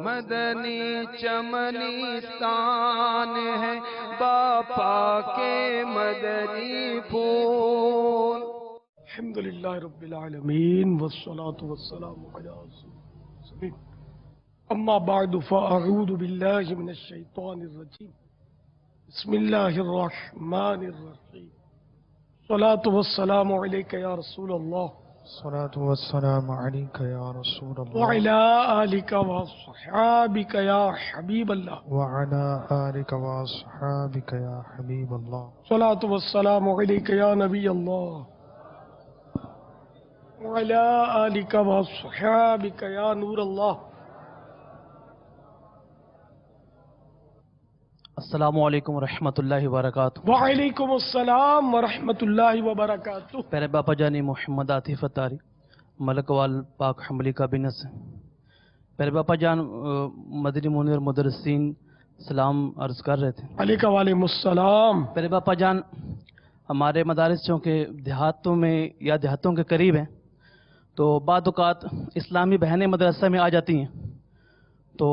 مدنی چمنستان ہے باپا کے مدنی پھول. الحمدللہ رب العالمین والصلاة والسلام علی رسول اللہ. اما بعد فاعوذ باللہ من الشیطان الرجیم. بسم اللہ الرحمن الرحیم. الصلاة والسلام علیک یا رسول اللہ الصلاة والسلام عليك يا رسول الله وعلى آلك وصحابك يا حبيب الله وعلى آلك وصحابك يا حبيب الله الصلاة والسلام عليك يا نبي الله وعلى آلك وصحابك يا نور الله. السلام علیکم ورحمۃ اللہ وبرکاتہ. وعلیکم السلام ورحمۃ اللہ وبرکاتہ. پیارے باپا جانی محمد عاطف اتاری ملک وال پاک حملی کابینہ سے پیارے باپا جان مدنی منیر مدرسین سلام عرض کر رہے تھے. علیکم وعلیکم السلام. پیارے باپا جان ہمارے مدارس چونکہ دیہاتوں میں یا دیہاتوں کے قریب ہیں تو بعض اوقات اسلامی بہنیں مدرسہ میں آ جاتی ہیں تو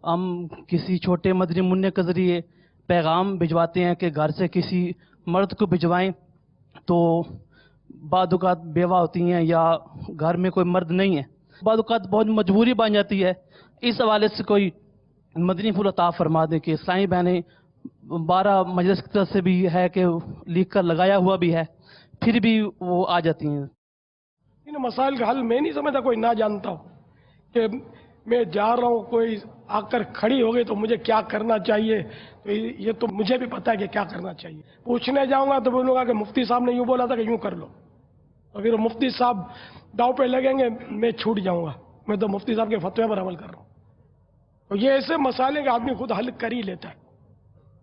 ہم کسی چھوٹے مدنی منع کے ذریعے پیغام بھجواتے ہیں کہ گھر سے کسی مرد کو بھجوائیں تو بعض اوقات بیوہ ہوتی ہیں یا گھر میں کوئی مرد نہیں ہے, بعض اوقات بہت مجبوری بن جاتی ہے. اس حوالے سے کوئی مدنی پھول عطا فرما دیں کہ اسلامی بہنیں 12 مجلس کی طرف سے بھی ہے کہ لکھ کر لگایا ہوا بھی ہے پھر بھی وہ آ جاتی ہیں. ان مسائل کا حل میں نہیں سمجھتا کوئی نہ جانتا ہو کہ میں جا رہا ہوں کوئی آ کر کھڑی ہو گئی تو مجھے کیا کرنا چاہیے. تو یہ تو مجھے بھی پتا ہے کہ کیا کرنا چاہیے. پوچھنے جاؤں گا تو بولوں گا کہ مفتی صاحب نے یوں بولا تھا کہ یوں کر لو, تو پھر مفتی صاحب داؤ پہ لگیں گے, میں چھوٹ جاؤں گا. میں تو مفتی صاحب کے فتوے پر عمل کر رہا ہوں. تو یہ ایسے مسائلے کہ آدمی خود حل کر ہی لیتا ہے.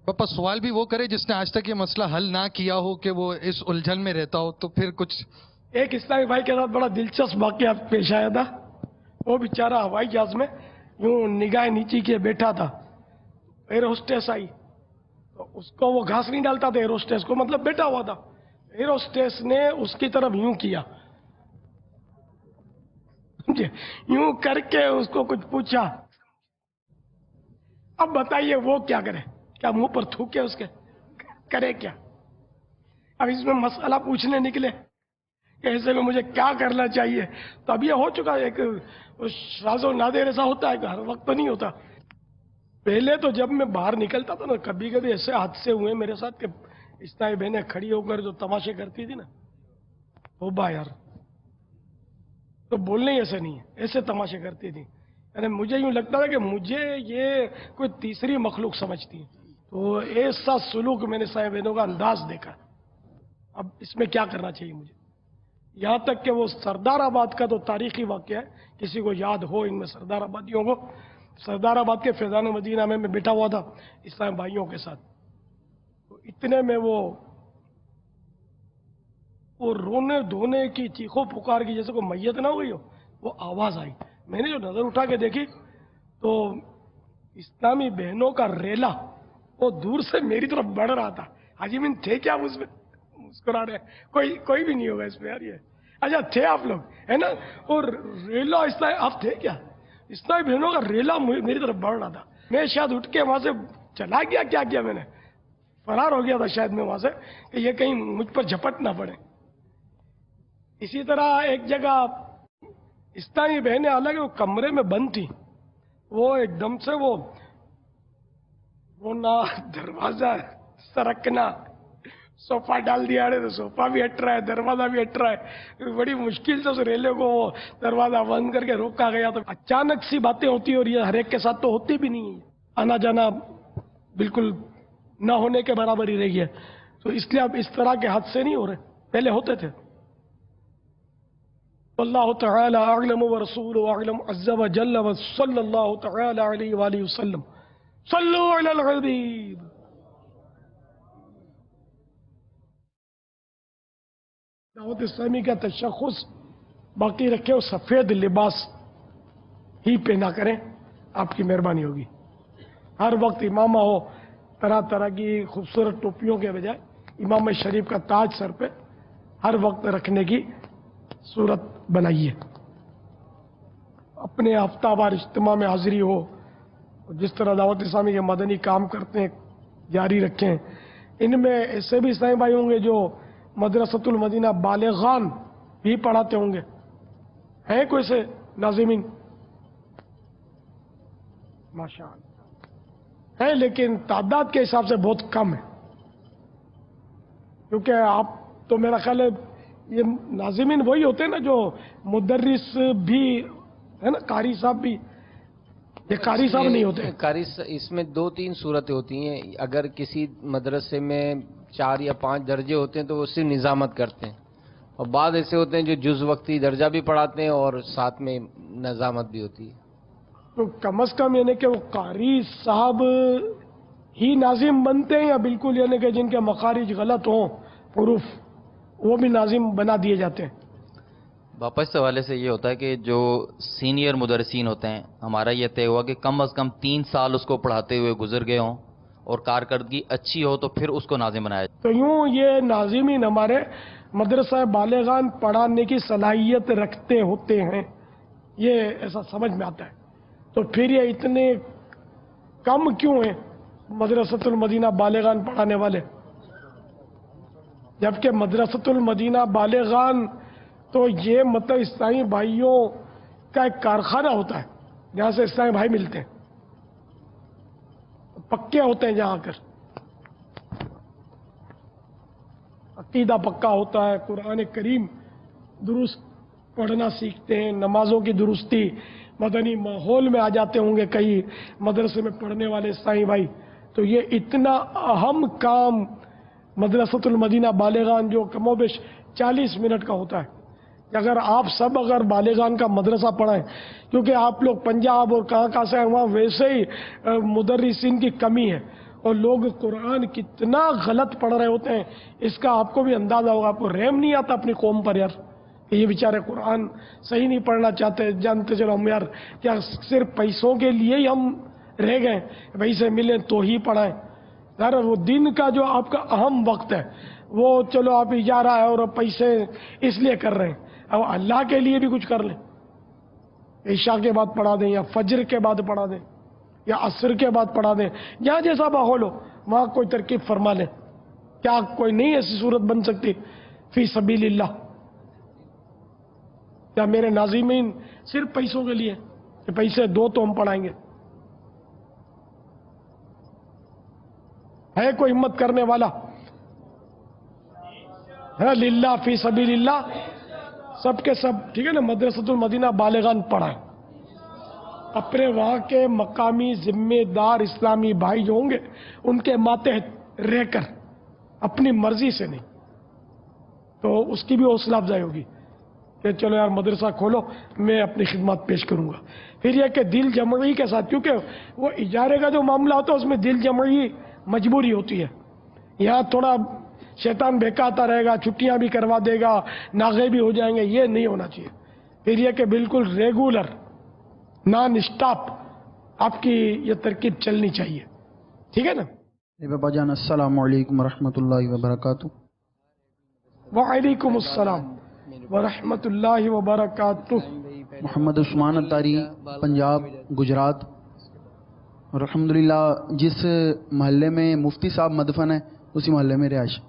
پاپا سوال بھی وہ کرے جس نے آج تک یہ مسئلہ حل نہ کیا ہو کہ وہ اس الجھن میں رہتا ہو, تو پھر کچچھ ایک اسلامی بھائی کے ساتھ بڑا دلچسپ واقعہ پیش آیا تھا. وہ بیچارہ ہوائی جہاز میں یوں نگاہ نیچی کیے بیٹھا تھا. ایئر ہوسٹس آئی تو اس کو وہ گھاس نہیں ڈالتا تھا, ایئر ہوسٹس کو مطلب بیٹھا ہوا تھا. ایئر ہوسٹس نے اس کی طرف یوں کیا, یوں کر کے اس کو کچھ پوچھا. اب بتائیے وہ کیا کرے, کیا منہ پر تھوکے اس کے, کرے کیا؟ اب اس میں مسئلہ پوچھنے نکلے کہ ایسے میں مجھے کیا کرنا چاہیے. تو اب یہ ہو چکا ہے ایک شاذ و نادر ایسا ہوتا ہے کہ ہر وقت نہیں ہوتا. پہلے تو جب میں باہر نکلتا تھا نا کبھی کبھی ایسے حادثے ہوئے میرے ساتھ کہ اسلامی بہنیں کھڑی ہو کر جو تماشے کرتی تھی نا, توبہ یار, تو بولنے ہی ایسے نہیں ہے, ایسے تماشے کرتی تھی. یعنی مجھے یوں لگتا تھا کہ مجھے یہ کوئی تیسری مخلوق سمجھتی ہے. تو ایسا سلوک میں نے اسلامی بہنوں کا انداز دیکھا. اب اس میں کیا کرنا چاہیے مجھے؟ یہاں تک کہ وہ سردار آباد کا تو تاریخی واقعہ ہے, کسی کو یاد ہو ان میں سردار آبادیوں کو. سردار آباد کے فیضان مدینہ میں بیٹھا ہوا تھا اسلامی بھائیوں کے ساتھ. تو اتنے میں وہ رونے دھونے کی چیخوں پکار کی جیسے کوئی میت نہ ہو گئی ہو وہ آواز آئی. میں نے جو نظر اٹھا کے دیکھی تو اسلامی بہنوں کا ریلا وہ دور سے میری طرف بڑھ رہا تھا. حاجی من تھے کیا اس میں مسکرا رہے؟ کوئی بھی نہیں ہوگا اس میں یار. یہ اچھا تھے آپ لوگ ہے نا. اور ریلا آپ تھے کیا؟ اسلامی بہنوں کا ریلا میری طرف بڑھ رہا تھا. میں شاید اٹھ کے وہاں سے چلا گیا, کیا کیا میں نے, فرار ہو گیا تھا شاید میں وہاں سے کہ یہ کہیں مجھ پر جھپٹ نہ پڑے. اسی طرح ایک جگہ اسلامی بہنیں الگ وہ کمرے میں بند تھی, وہ ایک دم سے وہ نہ دروازہ سرکنا, صوفہ ڈال دیا تو صوفہ بھی ہٹ رہا ہے, دروازہ بھی ہٹ رہا ہے. بڑی مشکل سے اس ریلے کو دروازہ بند کر کے روکا گیا. تو اچانک سی باتیں ہوتی ہیں اور یہ ہر ایک کے ساتھ تو ہوتی بھی نہیں ہے. آنا جانا بالکل نہ ہونے کے برابر ہی رہی ہے. تو اس لیے اب اس طرح کے حادثے نہیں ہو رہے, پہلے ہوتے تھے. واللہ تعالی اعلم ورسولہ اعلم عز وجل وصلی اللہ تعالی علیہ وآلہ وسلم. صلو علی الحبیب. دعوت اسلامی کا تشخص باقی رکھے اور سفید لباس ہی پہنا کریں, آپ کی مہربانی ہوگی. ہر وقت امامہ ہو طرح طرح کی خوبصورت ٹوپیوں کے بجائے امام شریف کا تاج سر پہ ہر وقت رکھنے کی صورت بنائیے. اپنے ہفتہ وار اجتماع میں حاضری ہو، جس طرح دعوت اسلامی کے مدنی کام کرتے ہیں جاری رکھیں۔ ان میں ایسے بھی اسلامی بھائی ہوں گے جو مدرسۃ المدینہ بالغان بھی پڑھاتے ہوں گے، ہیں کوئی سے ناظمین؟ ماشاء اللہ ہے، لیکن تعداد کے حساب سے بہت کم ہے، کیونکہ آپ تو میرا خیال ہے یہ ناظمین وہی ہوتے ہیں نا جو مدرس بھی ہے نا، قاری صاحب بھی، یہ قاری صاحب نہیں ہوتے۔ اس میں 2-3 صورتیں ہوتی ہیں، اگر کسی مدرسے میں 4 یا 5 درجے ہوتے ہیں تو وہ صرف نظامت کرتے ہیں، اور بعض ایسے ہوتے ہیں جو جز وقتی درجہ بھی پڑھاتے ہیں اور ساتھ میں نظامت بھی ہوتی ہے۔ تو کم از کم یعنی کہ وہ قاری صاحب ہی ناظم بنتے ہیں، یا بالکل یعنی کہ جن کے مخارج غلط ہوں حروف وہ بھی ناظم بنا دیے جاتے ہیں؟ باپا اس حوالے سے یہ ہوتا ہے کہ جو سینئر مدرسین ہوتے ہیں، ہمارا یہ طے ہوا کہ کم از کم 3 سال اس کو پڑھاتے ہوئے گزر گئے ہوں اور کارکردگی اچھی ہو تو پھر اس کو ناظم بنایا جائے۔ تو یوں یہ ناظمین ہمارے مدرسہ بالغان پڑھانے کی صلاحیت رکھتے ہوتے ہیں، یہ ایسا سمجھ میں آتا ہے۔ تو پھر یہ اتنے کم کیوں ہیں مدرسۃ المدینہ بالغان پڑھانے والے، جبکہ مدرسۃ المدینہ بالغان تو یہ مطلب اسلامی بھائیوں کا ایک کارخانہ ہوتا ہے جہاں سے اسلامی بھائی ملتے ہیں، پکے ہوتے ہیں جہاں کر عقیدہ پکا ہوتا ہے، قرآن کریم درست پڑھنا سیکھتے ہیں، نمازوں کی درستی، مدنی ماحول میں آ جاتے ہوں گے کئی مدرسے میں پڑھنے والے اسلامی بھائی۔ تو یہ اتنا اہم کام مدرسۃ المدینہ بالغان جو کم و بیش 40 منٹ کا ہوتا ہے، کہ اگر آپ سب اگر بالغان کا مدرسہ پڑھائیں، کیونکہ آپ لوگ پنجاب اور کہاں سے ہیں وہاں ویسے ہی مدرسین کی کمی ہے، اور لوگ قرآن کتنا غلط پڑھ رہے ہوتے ہیں، اس کا آپ کو بھی اندازہ ہوگا۔ آپ کو رحم نہیں آتا اپنی قوم پر یار، کہ یہ بیچارے قرآن صحیح نہیں پڑھنا چاہتے، جانتے چلو ہم یار کیا صرف پیسوں کے لیے ہی ہم رہ گئے، پیسے ملیں تو ہی پڑھائیں؟ یار وہ دن کا جو آپ کا اہم وقت ہے وہ چلو آپ اجارہ ہے اور پیسے اس لیے کر رہے ہیں، اب اللہ کے لیے بھی کچھ کر لیں، عشاء کے بعد پڑھا دیں، یا فجر کے بعد پڑھا دیں، یا عصر کے بعد پڑھا دیں، جہاں جیسا ماحول ہو وہاں کوئی ترکیب فرما لیں۔ کیا کوئی نہیں ایسی صورت بن سکتی فی سبیل اللہ؟ یا میرے ناظمین صرف پیسوں کے لیے کہ پیسے دو تو ہم پڑھائیں گے؟ ہے کوئی ہمت کرنے والا؟ ہے للہ فی سبیل اللہ سب کے سب ٹھیک ہے نا؟ مدرسۃ المدینہ بالغان پڑھائیں، اپنے وہاں کے مقامی ذمہ دار اسلامی بھائی جو ہوں گے ان کے ماتحت رہ کر، اپنی مرضی سے نہیں، تو اس کی بھی حوصلہ افزائی ہوگی کہ چلو یار مدرسہ کھولو، میں اپنی خدمات پیش کروں گا۔ پھر یہ کہ دل جمعی کے ساتھ، کیونکہ وہ اجارے کا جو معاملہ ہوتا ہے اس میں دل جمعی مجبوری ہوتی ہے، یہاں تھوڑا شیطان بہکاتا رہے گا، چھٹیاں بھی کروا دے گا، ناغے بھی ہو جائیں گے، یہ نہیں ہونا چاہیے۔ پھر یہ کہ بالکل ریگولر نان اسٹاپ آپ کی یہ ترکیب چلنی چاہیے، ٹھیک ہے نا؟ بابا جان السلام علیکم ورحمۃ اللہ وبرکاتہ۔ وعلیکم السلام ورحمۃ اللہ وبرکاتہ۔ محمد عثمان اتاری، پنجاب، گجرات۔ اور الحمدللہ جس محلے میں مفتی صاحب مدفن ہے اسی محلے میں رہائش۔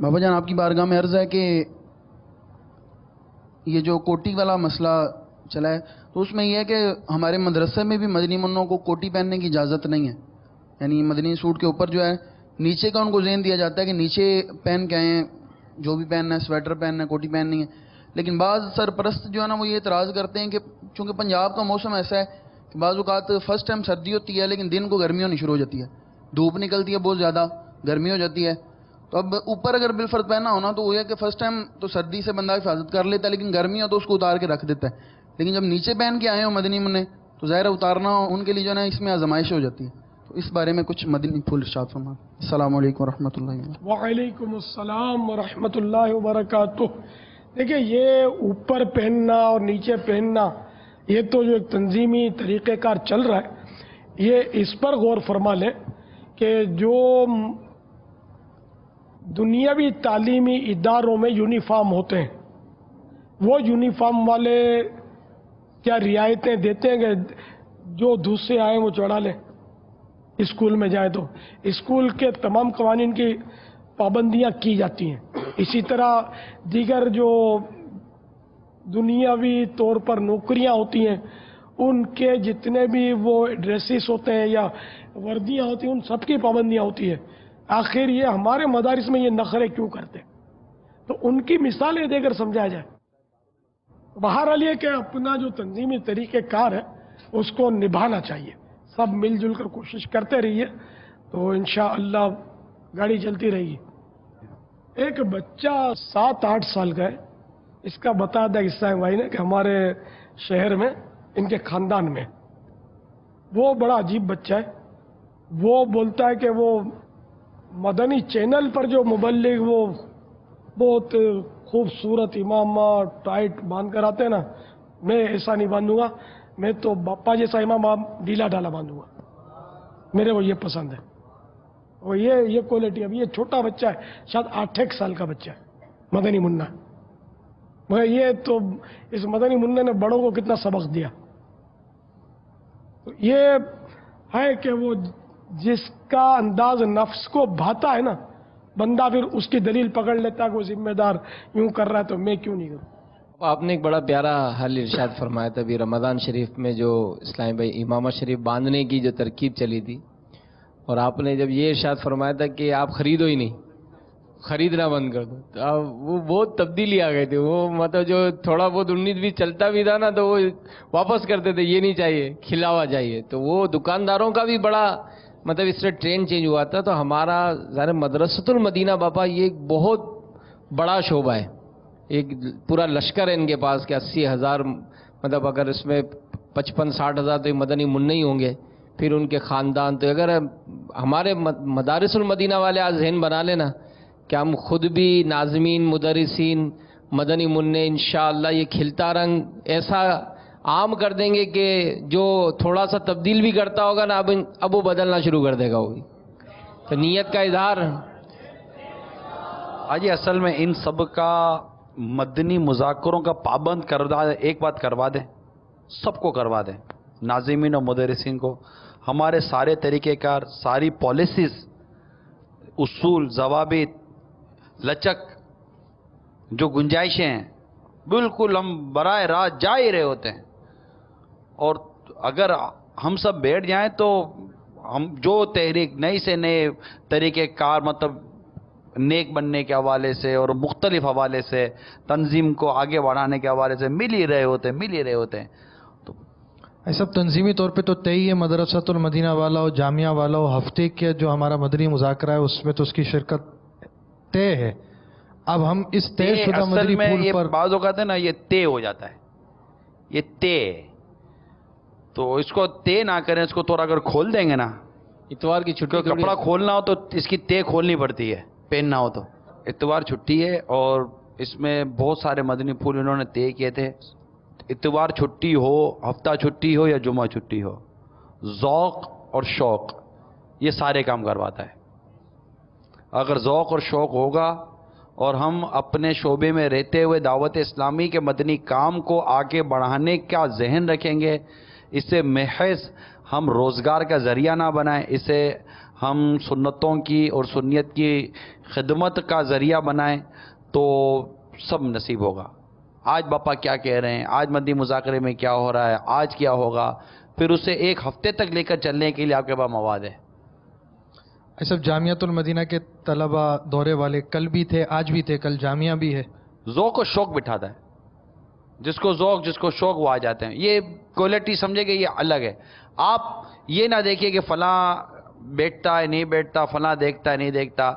بابا جان آپ کی بارگاہ میں عرض ہے کہ یہ جو کوٹی والا مسئلہ چلا ہے تو اس میں یہ ہے کہ ہمارے مدرسے میں بھی مدنی منوں کو کوٹی پہننے کی اجازت نہیں ہے، یعنی مدنی سوٹ کے اوپر جو ہے نیچے کا ان کو ذہن دیا جاتا ہے کہ نیچے پہن کے آئیں، جو بھی پہننا ہے، سویٹر پہننا ہے، کوٹی پہننی ہے۔ لیکن بعض سرپرست جو ہے نا وہ یہ اعتراض کرتے ہیں کہ چونکہ پنجاب کا موسم ایسا ہے کہ بعض اوقات فرسٹ ٹائم سردی ہوتی ہے لیکن دن کو گرمی ہونی شروع ہو جاتی ہے، دھوپ نکلتی ہے بہت زیادہ، گرمی ہو جاتی ہے، تو اب اوپر اگر بالفرض پہننا ہونا تو وہ ہے کہ فرسٹ ٹائم تو سردی سے بندہ حفاظت کر لیتا ہے، لیکن گرمی ہو تو اس کو اتار کے رکھ دیتا ہے۔ لیکن جب نیچے پہن کے آئے ہوں مدنی منع تو ظاہر اتارنا ان کے لیے جو ہے نا اس میں آزمائش ہو جاتی ہے، تو اس بارے میں کچھ مدنی پھول ارشاد فرما۔ السلام علیکم ورحمۃ اللہ وبرکاتہ۔ وعلیکم السلام ورحمۃ اللہ وبرکاتہ۔ دیکھیں یہ اوپر پہننا اور نیچے پہننا یہ تو جو ایک تنظیمی طریقہ کار چل رہا ہے، یہ اس پر غور فرما لیں کہ جو دنیاوی تعلیمی اداروں میں یونیفارم ہوتے ہیں وہ یونیفارم والے क्या रियायतें देते हैं कि जो दूर से आए वो चढ़ा लें स्कूल में जाए तो स्कूल के तमाम कवानीन की पाबंदियां की जाती हैं। इसी तरह दीगर जो दुनियावी तौर पर नौकरियां होती हैं उनके जितने भी वो ड्रेसेस होते हैं या वर्दियां होती हैं उन सब की पाबंदियां होती है। आखिर ये हमारे मदारिस में ये नखरे क्यों करते हैं? तो उनकी मिसालें देकर समझाया जाए। बहरहाल ये कि अपना जो तंजीमी तरीक़ेकार है उसको निभाना चाहिए, सब मिलजुल कर कोशिश करते रहिए तो इंशाअल्लाह गाड़ी चलती रहेगी। एक बच्चा 7-8 साल का है, इसका बताया था इस्लाम भाई ने कि हमारे शहर में इनके खानदान में वो बड़ा अजीब बच्चा है। वो बोलता है कि वो मदनी चैनल पर जो मुबल्लिग वो बहुत खूबसूरत इमामा टाइट बांध कर आते हैं ना, मैं ऐसा नहीं बांधूंगा, मैं तो बापा जैसा इमाम ढीला ढाला बांधूंगा, मेरे को ये पसंद है। और ये क्वालिटी, अब ये छोटा बच्चा है, शायद 8 साल का बच्चा है, मदनी मुन्ना। मगर ये तो इस मदनी मुन्ने ने बड़ों को कितना सबक दिया। तो ये है कि वो जिसका अंदाज नफ्स को भाता है ना, बंदा फिर उसकी दलील पकड़ लेता है कि वो जिम्मेदार यूं कर रहा है तो मैं क्यों नहीं करूं। आपने एक बड़ा प्यारा हल इरशाद फरमाया था अभी रमज़ान शरीफ में, जो इस्लामी भाई इमामा शरीफ बांधने की जो तरकीब चली थी, और आपने जब ये इरशाद फरमाया था कि आप खरीदो ही नहीं, खरीदना बंद कर दो, तो अब वो बहुत तब्दीली आ गई थी। वो मतलब जो थोड़ा बहुत 19 भी चलता भी था ना तो वो वापस करते थे, ये नहीं चाहिए, खिलावा चाहिए। तो वो दुकानदारों का भी बड़ा मतलब इससे ट्रेंड चेंज हुआ था। तो हमारा ज़ाहिर मदरसतुल मदीना बापा ये एक बहुत बड़ा शोबा है, एक पूरा लश्कर है इनके पास कि 80,000, मतलब अगर इसमें 55-60 हज़ार तो मदनी मुन्ने ही होंगे, फिर उनके ख़ानदान। तो अगर हमारे मदारिसुल मदीना वाले आज ज़हन बना लेना कि हम खुद भी नाज़मीन मुदर्रिसीन मदनी मुन्ने इंशाअल्लाह ये खिलता रंग ऐसा आम कर देंगे कि जो थोड़ा सा तब्दील भी करता होगा ना अब वो बदलना शुरू कर देगा वो भी। तो नीयत का इजहार। हाजी असल में इन सब का मदनी मुज़ाकरों का पाबंद करवा दें, एक बात करवा दें, सबको करवा दें, नाज़िमीन और मुदर्रिसीन को। हमारे सारे तरीक़ेकार, सारी पॉलिसीज़, उसूल, ज़वाबित, लचक, जो गुंजाइशें हैं, बिल्कुल हम बराह रास्त जा ही रहे होते हैं। और अगर हम सब बैठ जाएं तो हम जो तहरीक नई से नए तरीक़ेकार, मतलब नेक बनने के हवाले से और मुख्तलिफ हवाले से तंजीम को आगे बढ़ाने के हवाले से मिल ही रहे होते हैं। तो ऐसा तंजीमी तौर पे तो तय ही है, मदरसतुल मदीना वाला हो, जामिया वाला हो, हफ्ते के जो हमारा मदनी मुज़ाकरा है उसमें तो उसकी शिरकत तय है। अब हम इस तयशुदा मदनी पूल पर बाज़ औक़ात है ना, ये तय हो जाता है, ये तय, तो इसको तय ना करें, इसको थोड़ा अगर खोल देंगे ना, इतवार की छुट्टी, कपड़ा खोलना हो तो इसकी तय खोलनी पड़ती है, पहनना हो तो। इतवार छुट्टी है और इसमें बहुत सारे मदनी फूल इन्होंने तय किए थे। इतवार छुट्टी हो, हफ्ता छुट्टी हो या जुमा छुट्टी हो, ज़ौक़ और शौक़ ये सारे काम करवाता है। अगर ज़ौक़ और शौक़ होगा और हम अपने शोबे में रहते हुए दावत इस्लामी के मदनी काम को आगे बढ़ाने का जहन रखेंगे, इसे महज हम रोज़गार का ज़रिया ना बनाएं, इसे हम सुन्नतों की और सुन्नियत की खिदमत का ज़रिया बनाएं, तो सब नसीब होगा। आज बापा क्या कह रहे हैं, आज मदनी मुज़ाकरे में क्या हो रहा है, आज क्या होगा, फिर उसे एक हफ्ते तक लेकर चलने के लिए आपके पास मवाद है। ऐसा जामियातुल मदीना के तलबा दौरे वाले कल भी थे, आज भी थे, कल जामिया भी है। ज़ौक़ और शौक़ बिठाता है, जिसको ज़ौक़ जिसको शौक़ वो आ जाते हैं। ये क्वालिटी समझेंगे, ये अलग है। आप ये ना देखिए कि फ़लाँ बैठता है नहीं बैठता, फ़लाँ देखता है नहीं देखता।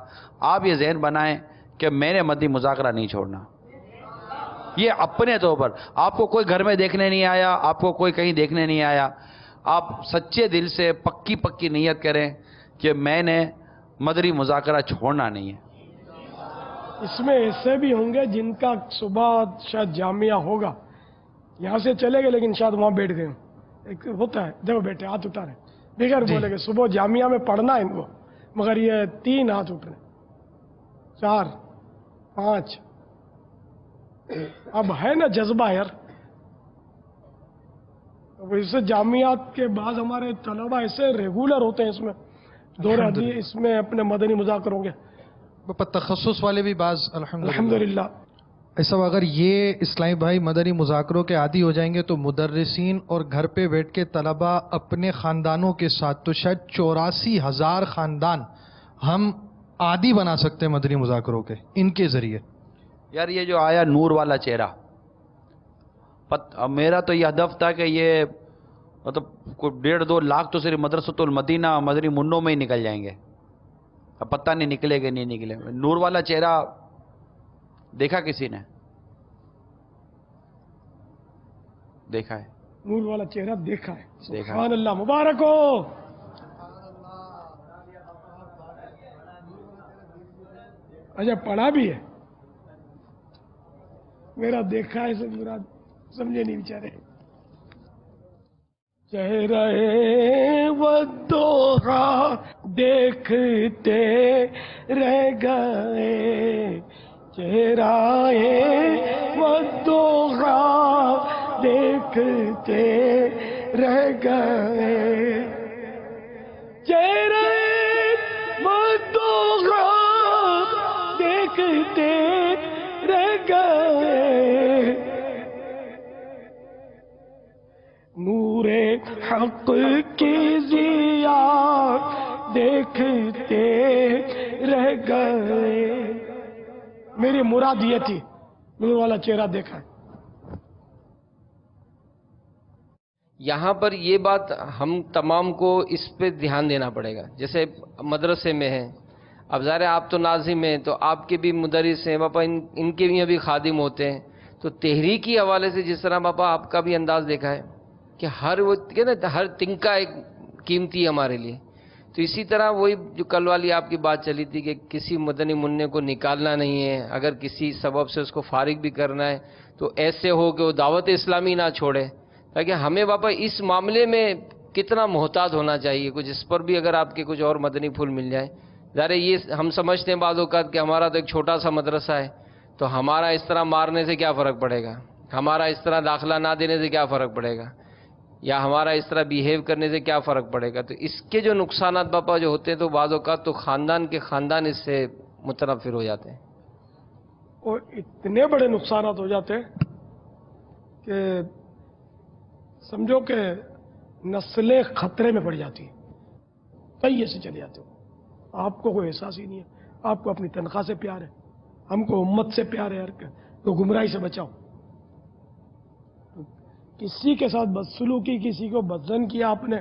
आप ये ज़हन बनाएं कि मैंने मदनी मुज़ाकरा नहीं छोड़ना। ये अपने तौर पर, आपको कोई घर में देखने नहीं आया, आपको कोई कहीं देखने नहीं आया, आप सच्चे दिल से पक्की नीयत करें कि मैंने मदनी मुज़ाकरा छोड़ना नहीं है। इसमें ऐसे भी होंगे जिनका सुबह शायद जामिया होगा, यहाँ से चले गए लेकिन शायद वहाँ बैठ गए। एक होता है, देखो बेटे हाथ उठा रहे, बेगर बोले कि सुबह जामिया में पढ़ना है इनको, मगर ये 3 हाथ उठ रहे, 4, 5। अब है ना जज्बा यार, वैसे जामियात के बाद हमारे तलबा ऐसे रेगुलर होते हैं इसमें दौरे हदीस इसमें अपने मदनी मुज़ाकरों के तखस्सुस वाले भी बाज अल्हम्दुलिल्लाह। ऐसा अगर ये इस्लामी भाई मदनी मुज़ाकरों के आदी हो जाएंगे तो मुदर्रिसीन और घर पे बैठ के तलबा अपने ख़ानदानों के साथ तो शायद 84,000 ख़ानदान हम आदी बना सकते हैं मदनी मुज़ाकरों के इनके ज़रिए। यार ये जो आया नूर वाला चेहरा, मेरा तो ये हदफ था कि ये मतलब कोई 1.5-2 लाख तो सिर्फ मदरसतुल मदीना मदनी मुन्नों में ही निकल जाएंगे। अब पता नहीं निकलेगा नहीं निकलेगा। नूर वाला चेहरा देखा किसी ने? देखा है? नूर वाला चेहरा देखा है। देखा है। सुभान अल्लाह, मुबारक हो। अच्छा पढ़ा भी है, मेरा देखा है से मुराद समझे नहीं बेचारे। चेहरे वद्दोहा देखते रह गए, चेहराए वद्दोहा देखते रह गए, चेहरे वद्दोहा देखते रह गए, नूरे हक की ज़िया देखते रह गए। मेरी मुराद ये थी, नूर वाला चेहरा देखा है। यहाँ पर ये बात हम तमाम को इस पे ध्यान देना पड़ेगा। जैसे मदरसे में है, अब ज़ाहिर है आप तो नाज़िम हैं, तो आपके भी मुदरिस हैं बापा, इनके भी अभी खादिम होते हैं। तो तहरीकी हवाले से जिस तरह बापा आपका भी अंदाज़ देखा है कि हर वो कहते हर तिनका एक कीमती है हमारे लिए, तो इसी तरह वही जो कल वाली आपकी बात चली थी कि किसी मदनी मुन्ने को निकालना नहीं है, अगर किसी सबब से उसको फारिग भी करना है तो ऐसे हो कि वो दावत इस्लामी ना छोड़े, ताकि हमें बापा इस मामले में कितना मोहतात होना चाहिए। कुछ इस पर भी अगर आपके कुछ और मदनी फूल मिल जाए। ज़ाहिर ये हम समझते हैं बाज़ औक़ात कि हमारा तो एक छोटा सा मदरसा है, तो हमारा इस तरह मारने से क्या फ़र्क पड़ेगा, हमारा इस तरह दाखिला ना देने से क्या फ़र्क पड़ेगा, या हमारा इस तरह बिहेव करने से क्या फ़र्क पड़ेगा। तो इसके जो नुकसानात बापा जो होते हैं तो बाज़ औक़ात तो ख़ानदान के ख़ानदान इससे मुतनफ़िर हो जाते हैं, और इतने बड़े नुकसानात हो जाते हैं कि समझो कि नस्लें खतरे में पड़ जाती हैं, कई ऐसे चले जाते हो। आपको कोई एहसास ही नहीं है, आपको अपनी तनख्वाह से प्यार है, हमको उम्मत से प्यार है, तो गुमराही से बचाओ। किसी के साथ बदसलूकी, किसी को बदजन किया आपने,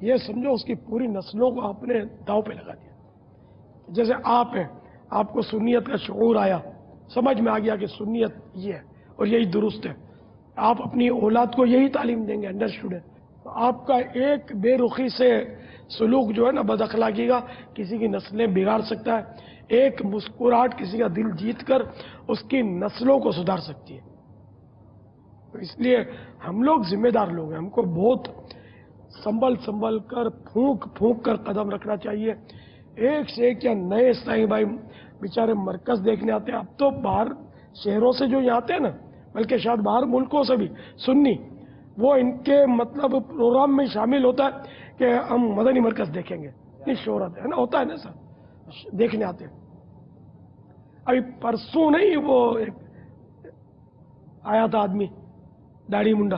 ये समझो उसकी पूरी नस्लों को आपने दाव पे लगा दिया। जैसे आप हैं, आपको सुन्नियत का शऊर आया, समझ में आ गया कि सुन्नियत ये है और यही दुरुस्त है, आप अपनी औलाद को यही तालीम देंगे, अंडरस्टूड है। तो आपका एक बेरुखी से सलूक जो है ना बदअखलाकी का किसी की नस्लें बिगाड़ सकता है। एक मुस्कुराहट किसी का दिल जीत कर उसकी नस्लों को सुधार सकती है। तो इसलिए हम लोग जिम्मेदार लोग हैं, हमको बहुत संभल कर फूंक कर कदम रखना चाहिए। एक से एक या नए साईं भाई बेचारे मरकज देखने आते हैं। अब तो बाहर शहरों से जो यहाँ आते हैं ना, बल्कि शायद बाहर मुल्कों से भी सुन्नी, वो इनके मतलब प्रोग्राम में शामिल होता है कि हम मदनी मरकज देखेंगे। इतनी शोहरत है ना, होता है ना सर, देखने आते हैं। अभी परसों नहीं वो एक आया था आदमी दाढ़ी मुंडा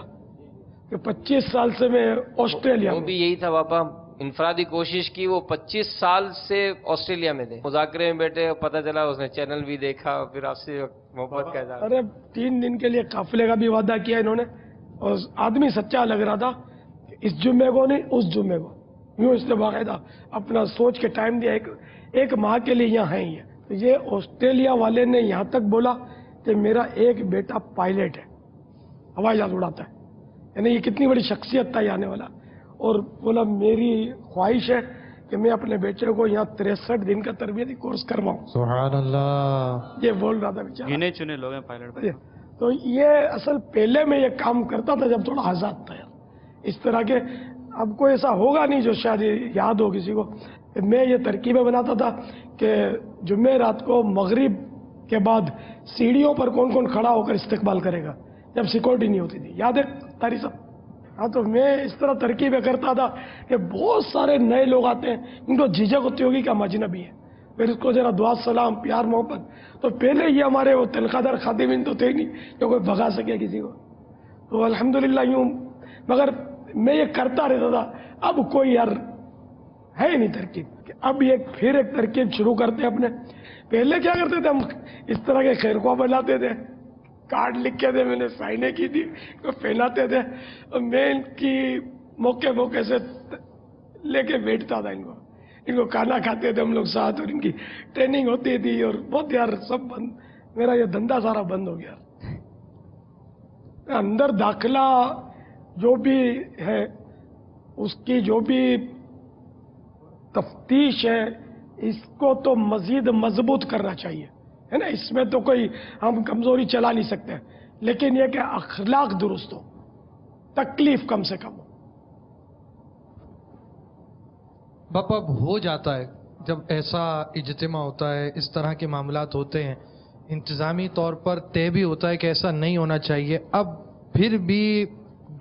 कि 25 साल से मैं ऑस्ट्रेलिया वो में। भी यही था पापा, इनफरादी कोशिश की। वो 25 साल से ऑस्ट्रेलिया में थे, मुज़ाकरे में बैठे, पता चला उसने चैनल भी देखा, फिर आपसे मोहब्बत का इज़हार। अरे 3 दिन के लिए काफिले का भी वादा किया इन्होंने, और आदमी सच्चा लग रहा था कि इस जुम्मे को नहीं उस जुम्मे को, यूँ इसने बाकायदा अपना सोच के टाइम दिया। एक माह के लिए यहाँ है ये। तो ये ऑस्ट्रेलिया वाले ने यहाँ तक बोला कि मेरा एक बेटा पायलट है, हवाई जहाज उड़ाता है। यानी ये कितनी बड़ी शख्सियत था ये आने वाला। और बोला मेरी ख्वाहिश है कि मैं अपने बेटे को यहाँ 63 दिन का तरबियती कोर्स करवाऊँ। सुभान अल्लाह। ये बोल रहा था बेचारा। गिने चुने लोग हैं पायलट। तो ये असल पहले में ये काम करता था जब थोड़ा आज़ाद था यार। इस तरह के अब कोई ऐसा होगा नहीं जो शायद याद हो किसी को। मैं ये तरकीबें बनाता था कि जुम्मे रात को मगरिब के बाद सीढ़ियों पर कौन कौन खड़ा होकर इस्तेकबाल करेगा, जब सिक्योरिटी नहीं होती थी। याद है तारी साहब? हाँ, तो मैं इस तरह तरकीबें करता था कि बहुत सारे नए लोग आते हैं, उनको झिझक होती होगी कि हम अजनबी है, फिर उसको जरा दुआ सलाम प्यार मोहब्बत, तो पहले ये हमारे वो तनख्वाहदार खादिमीन तो थे ही नहीं कि कोई भगा सके किसी को, तो अल्हम्दुलिल्लाह यूँ, मगर मैं ये करता रहता था। अब कोई यार है ही नहीं तरकीब, अब ये फिर एक तरकीब शुरू करते हैं अपने। पहले क्या करते थे हम, इस तरह के खैरख्वाह बनाते थे, कार्ड लिख के थे, मैंने साइनें की थी, तो पहनाते थे, और मैं इनकी मौके मौके से लेके बैठता था इनको खाना खाते थे हम लोग साथ, और इनकी ट्रेनिंग होती थी, और बहुत यार सब बंद, मेरा ये धंधा सारा बंद हो गया। अंदर दाखिला जो भी है उसकी जो भी तफ्तीश है, इसको तो मजीद मजबूत करना चाहिए, है ना। इसमें तो कोई हम कमजोरी चला नहीं सकते, लेकिन यह कि अखलाक दुरुस्त हो, तकलीफ कम से कम हो। बापा अब हो जाता है जब ऐसा इज्तिमा होता है, इस तरह के मामलात होते हैं, इंतज़ामी तौर पर तय भी होता है कि ऐसा नहीं होना चाहिए, अब फिर भी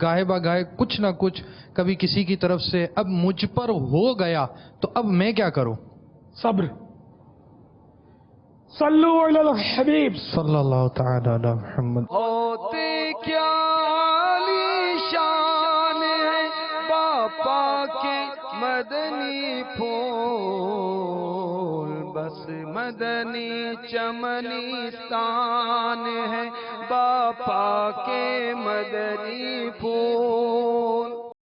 गाहे बगाहे कुछ ना कुछ कभी किसी की तरफ से अब मुझ पर हो गया, तो अब मैं क्या करूं? सब्र। सल्लु अलल हबीब सल्लल्लाहु तआला अला मुहम्मद। होते क्या आलीशान है बापा के मदनी फूल, बस मदनी चमनिस्तान है बापा के मदनी फूल।